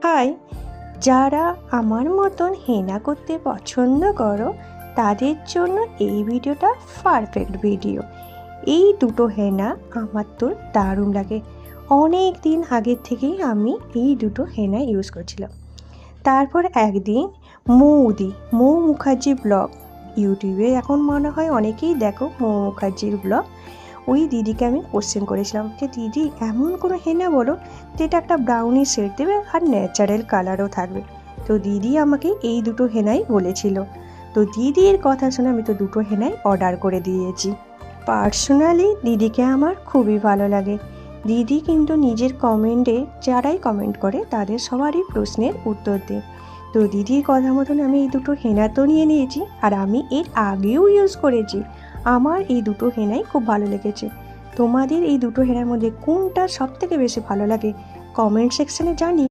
High, যারা আমার মতন হেনা করতে পছন্দ করো তাদের জন্য এই ভিডিওটা পারফেক্ট ভিডিও। এই দুটো হেনা আমার তো দারুণ লাগে। অনেক দিন আগের থেকেই আমি এই দুটো হেনা ইউজ করছিলাম। তারপর একদিন মৌ মুখার্জি ব্লগ, ইউটিউবে এখন মনে হয় অনেকেই দেখো মৌ মুখার্জির ব্লগ। ওই দিদিকে আমি কোশ্চেন করেছিলাম যে দিদি এমন কোনো হেনা বলো যেটা একটা ব্রাউনি শেড দেবে আর ন্যাচারাল কালারও থাকবে। তো দিদি আমাকে এই দুটো হেনাই বলেছিল। তো দিদির কথা শুনে আমি তো দুটো হেনাই অর্ডার করে দিয়েছি। পার্সোনালি দিদিকে আমার খুবই ভালো লাগে। দিদি কিন্তু নিজের কমেন্টে যারাই কমেন্ট করে তাদের সবারই প্রশ্নের উত্তর দেয়। তো দিদির কথা মতন আমি এই দুটো হেনা তো নিয়ে নিয়েছি, আর আমি এর আগেও ইউজ করেছি। আমার এই দুটো হেনাই খুব ভালো লেগেছে। তোমাদের এই দুটো হেনার মধ্যে কোনটা সবথেকে বেশি ভালো লাগে কমেন্ট সেকশনে জানি।